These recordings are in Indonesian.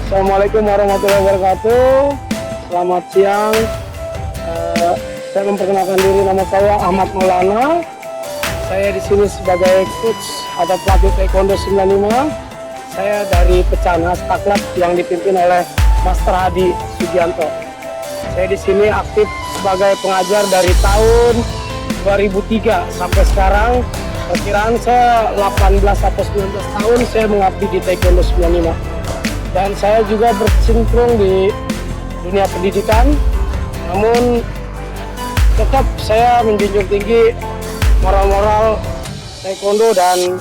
Assalamualaikum warahmatullahi wabarakatuh. Selamat siang. Saya memperkenalkan diri, nama saya Ahmad Maulana. Saya di sini sebagai coach atau pelatih Taekwondo 95. Saya dari Pecanas Taklab yang dipimpin oleh Master Hadi Sugianto. Saya di sini aktif sebagai pengajar dari tahun 2003 sampai sekarang. Perkiraan saya 18 atau 19 tahun saya mengabdi di Taekwondo 95. Dan saya juga berkecimpung di dunia pendidikan, namun tetap saya menjunjung tinggi moral-moral Taekwondo dan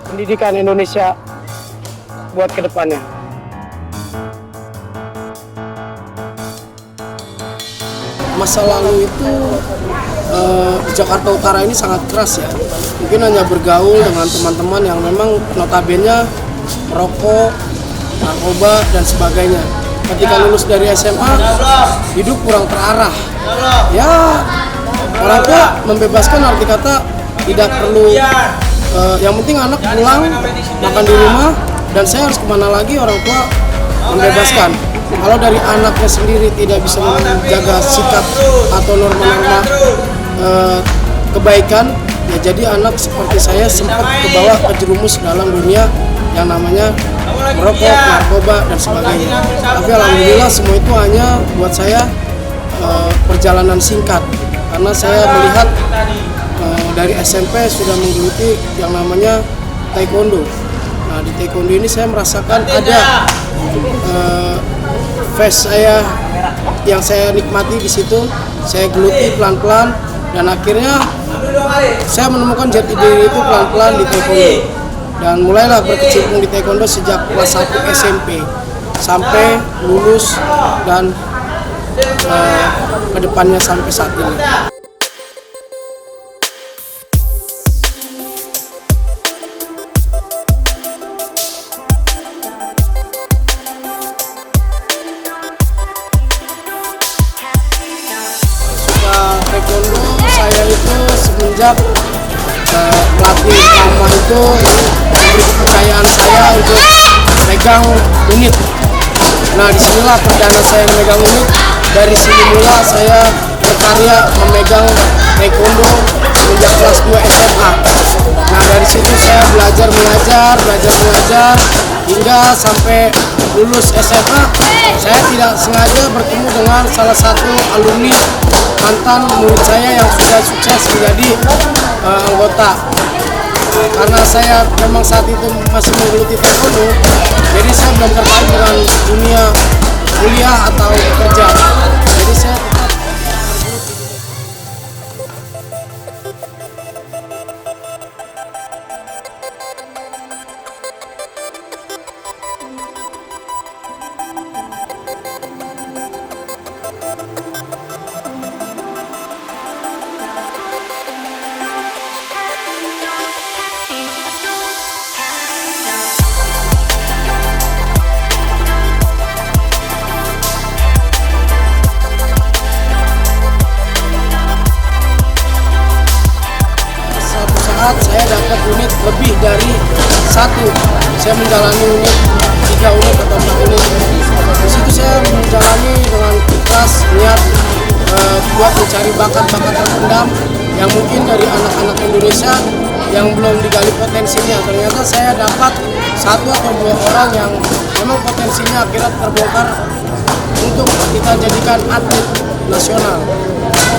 pendidikan Indonesia buat kedepannya. Masa lalu itu di Jakarta Utara ini sangat keras ya. Mungkin hanya bergaul dengan teman-teman yang memang notabene merokok, narkoba dan sebagainya. Ketika lulus dari SMA, hidup kurang terarah. Ya, orang tua membebaskan, arti kata tidak perlu. Yang penting anak pulang makan di rumah, dan saya harus kemana lagi, orang tua membebaskan. Kalau dari anaknya sendiri tidak bisa menjaga sikap atau norma-norma kebaikan, ya jadi anak seperti saya sempat kebawa kejerumus dalam dunia yang namanya merokok, narkoba dan sebagainya. Tapi alhamdulillah semua itu hanya buat saya perjalanan singkat, karena saya melihat dari SMP sudah menggeluti yang namanya Taekwondo. Nah, di Taekwondo ini saya merasakan ada phase saya yang saya nikmati di situ. Saya geluti pelan-pelan dan akhirnya saya menemukan jati diri itu pelan-pelan di Taekwondo. Dan mulailah berkecimpung di Taekwondo sejak kelas 1 SMP sampai lulus dan kedepannya sampai saat ini. Taekwondo saya itu semenjak pelatih utama itu memberi kepercayaan saya untuk megang unit. Nah, disinilah perdana saya memegang unit. Dari sini mula saya berkarya memegang Taekwondo semenjak kelas 2 SMA. Nah, dari situ saya belajar mengajar hingga sampai lulus SMA. Saya tidak sengaja bertemu dengan salah satu alumni mantan murid saya yang sudah sukses menjadi anggota. Karena saya memang saat itu masih menggeluti Taekwondo, jadi saya belum tertarik dengan dunia kuliah atau kerja. Jadi saya tetap saya dapat unit lebih dari satu. Saya menjalani unit 3 unit atau 4 unit. Di situ saya menjalani dengan ikhlas, niat buat mencari bakat-bakat terpendam yang mungkin dari anak-anak Indonesia yang belum digali potensinya. Ternyata saya dapat 1 atau 2 orang yang memang potensinya akhirnya terbongkar untuk kita jadikan atlet nasional.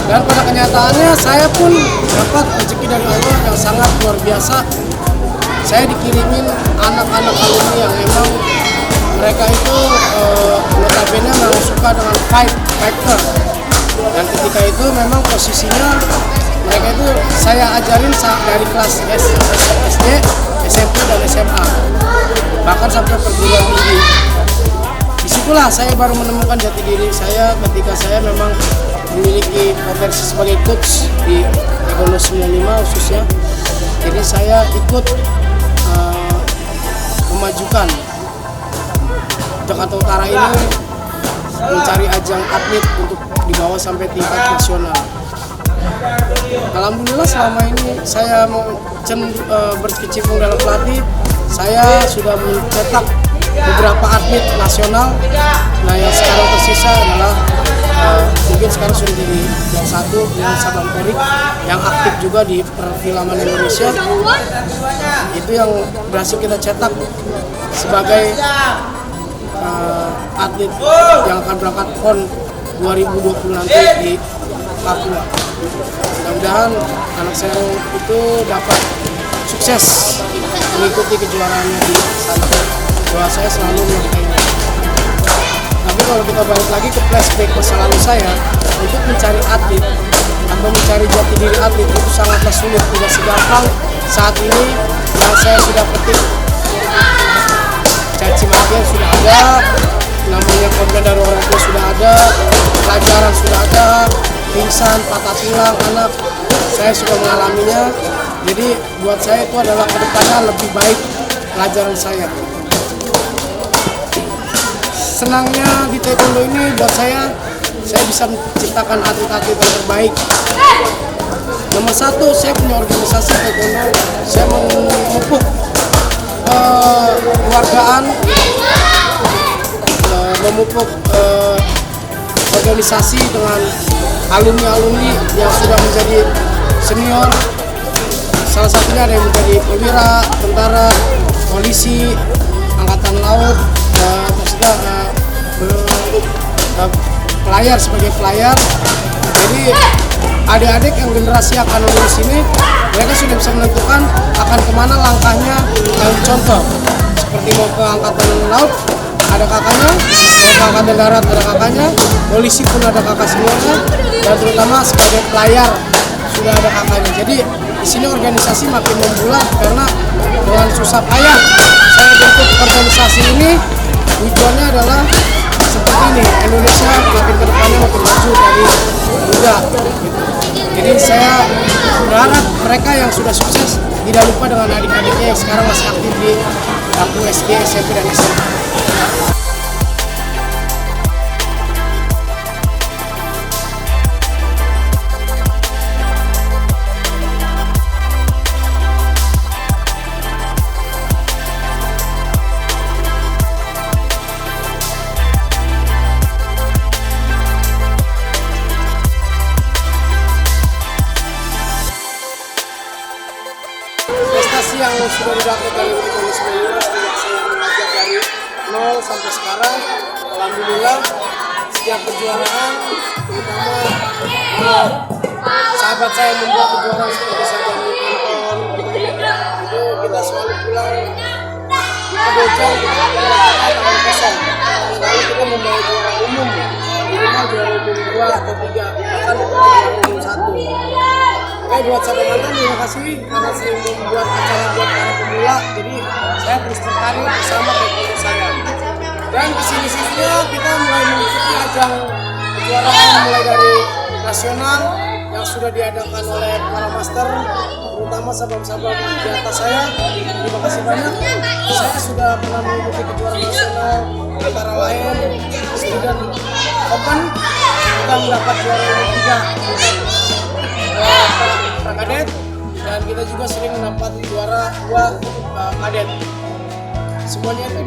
Dan pada kenyataannya saya pun dapat rezeki dari Allah yang sangat luar biasa. Saya dikirimin anak-anak alumni yang memang mereka itu notabene memang suka dengan fighter. Dan ketika itu memang posisinya mereka itu saya ajarin dari kelas SD, SMP dan SMA, bahkan sampai perguruan tinggi. Disitulah saya baru menemukan jati diri saya ketika saya memang memiliki potensi sebagai coach di Taekwondo 95 khususnya. Jadi saya ikut memajukan Jakarta Utara ini mencari ajang atlet untuk dibawa sampai tingkat nasional. Alhamdulillah selama ini saya berkecimpung dalam pelatih, saya sudah mencetak beberapa atlet nasional. Nah yang sekarang tersisa adalah mungkin sekarang sudah jadi yang satu yang Sabang Torik yang aktif juga di perfilman Indonesia. Itu yang berhasil kita cetak sebagai atlet yang akan berangkat PON 2020 nanti di Papua. Mudah-mudahan anak saya itu dapat sukses mengikuti kejuaraannya di sana. Doa saya selalu menyertai. Tapi kalau kita balik lagi ke flashback masa lalu saya, untuk mencari atlet atau mencari jati diri atlet itu sangatlah sulit, tidak segampang saat ini yang saya sudah petik. Caci maki sudah ada, namanya korban dari orang tua sudah ada, pelajaran sudah ada, pingsan, patah tulang, anak saya sudah mengalaminya. Jadi buat saya itu adalah kedepannya lebih baik pelajaran saya. Senangnya di taekwondo ini buat saya bisa menciptakan atlet-atlet yang terbaik. Nomor satu, saya punya organisasi taekwondo, saya memupuk kewargaan, memupuk organisasi dengan alumni-alumni yang sudah menjadi senior. Salah satunya ada yang menjadi perwira, tentara, polisi, angkatan laut, pelayar sebagai pelayar. Jadi adik-adik yang generasi akan lulus ini, mereka sudah bisa menentukan akan kemana langkahnya. Yang contoh seperti mau ke angkatan laut ada kakaknya, mau ke angkatan darat ada kakaknya, polisi pun ada kakak semuanya, dan terutama sebagai pelayar sudah ada kakaknya. Jadi di sini organisasi makin membulat karena dengan susah payah saya bentuk organisasi ini. Tujuannya adalah seperti ini, Indonesia makin ke depannya makin maju dari muda. Jadi saya berharap mereka yang sudah sukses tidak lupa dengan adik-adiknya yang sekarang masih aktif di bangku SD, SMP, dan SMA. Prestasi yang sudah didapat dari Indonesia sejak saya mengajar dari 0 sampai sekarang, alhamdulillah setiap kejuaraan, terutama sahabat saya membuat kejuaraan seperti Sarjana Anton, itu kita selalu pulang ke Bojong, kita pulang tangan kosong. Lalu kita membawa juara umum, minimal juara umum 2 atau 3, bahkan juara umum 1. Oke, buat sahabat Anton, terima kasih karena sering membuat acara buat para pemula. Jadi saya terus tertarik bersama taekwondo saya. Dan kesini-sininya kita mulai mengikuti ajang kejuaraan mulai dari nasional yang sudah diadakan oleh para master, terutama sahabat-sahabat di atas saya. Terima kasih banyak. Saya sudah pernah mengikuti kejuaraan nasional antara lain Student Open, kita mendapat juara umum 3 kadet, dan kita juga sering mendapat juara 2 kadet. Semuanya itu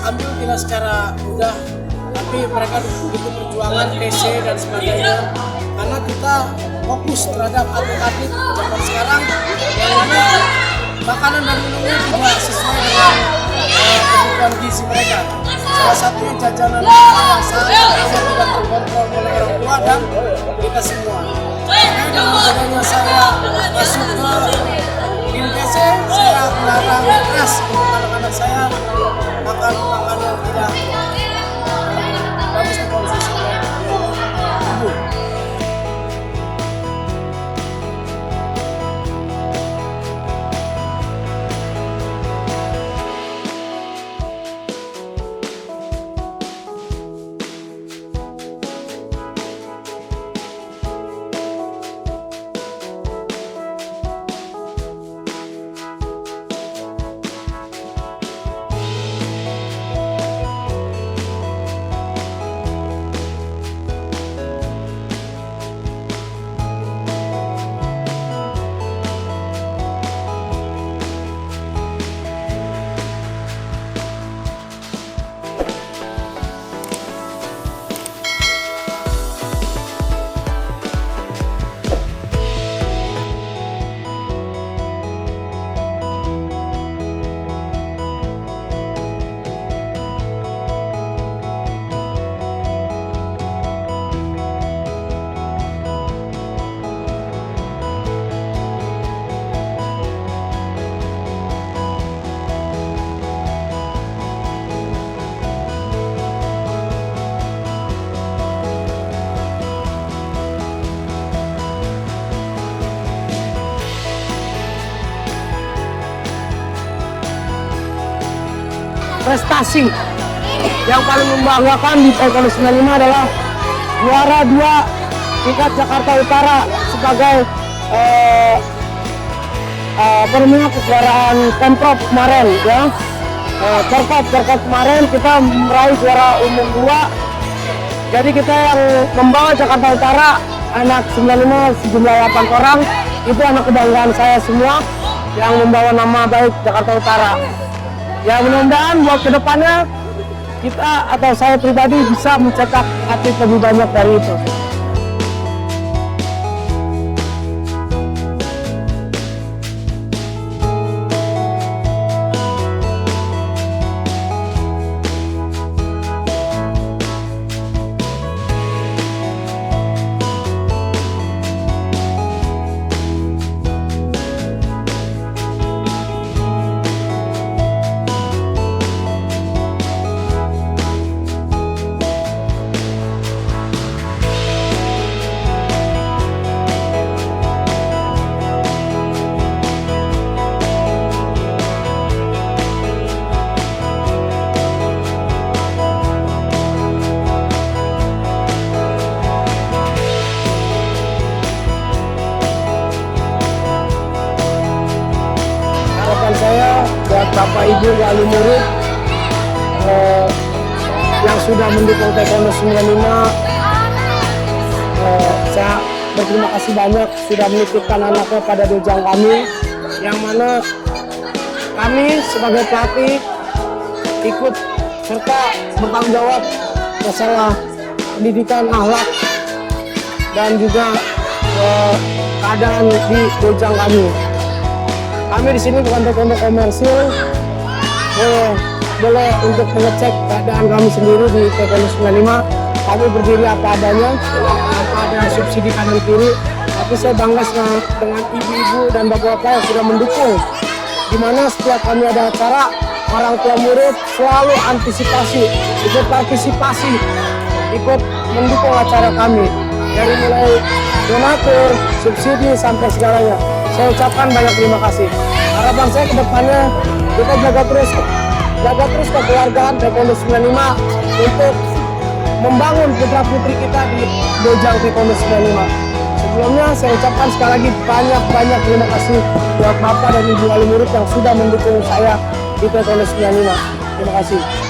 diambil tidak secara mudah, tapi mereka begitu perjuangan TC dan sebagainya, karena kita fokus terhadap atlet-atlet zaman sekarang yang mana makanan dan minumnya tidak sesuai dengan kebutuhan gizi mereka. Salah satunya jajanan yang sangat tidak terkontrol oleh orang tua dan kita semua. Dengan adanya saya masuk ke tim TC, saya melarang keras untuk anak-anak saya makan makanan yang tidak bagus dikonsumsi oleh ibu. prestasi yang paling membanggakan di Taekwondo 95 adalah juara 2 tingkat Jakarta Utara sebagai pemenang kejuaraan Pemprov kemarin ya. Korkop kemarin kita meraih juara umum 2. Jadi kita yang membawa Jakarta Utara anak 95 sejumlah 8 orang itu anak kebanggaan saya semua yang membawa nama baik Jakarta Utara. Ya mudah-mudahan buat kedepannya kita atau saya pribadi bisa mencetak atlet lebih banyak dari itu. Saya buat Bapak Ibu wali murid yang sudah mendukung Taekwondo 95, saya berterima kasih banyak sudah menitipkan anaknya pada dojang kami, yang mana kami sebagai pelatih ikut serta bertanggung jawab masalah pendidikan akhlak dan juga keadaan di dojang kami. Kami di sini bukan taekwondo komersil, boleh untuk mengecek keadaan kami sendiri di Taekwondo 95. Kami berdiri apa adanya, tanpa ada subsidi kanan kiri. Tapi saya bangga dengan ibu-ibu dan bapak-bapak yang sudah mendukung. Di mana setiap kami ada acara, orang tua murid selalu antisipasi, ikut partisipasi, ikut mendukung acara kami. Dari mulai donatur, subsidi sampai segalanya. Saya ucapkan banyak terima kasih. Harapan saya ke depannya kita jaga terus kekeluargaan Taekwondo 95 untuk membangun putra-putri kita di dojang Taekwondo 95. Sebelumnya saya ucapkan sekali lagi banyak terima kasih buat Bapak dan Ibu wali murid yang sudah mendukung saya di Taekwondo 95. Terima kasih.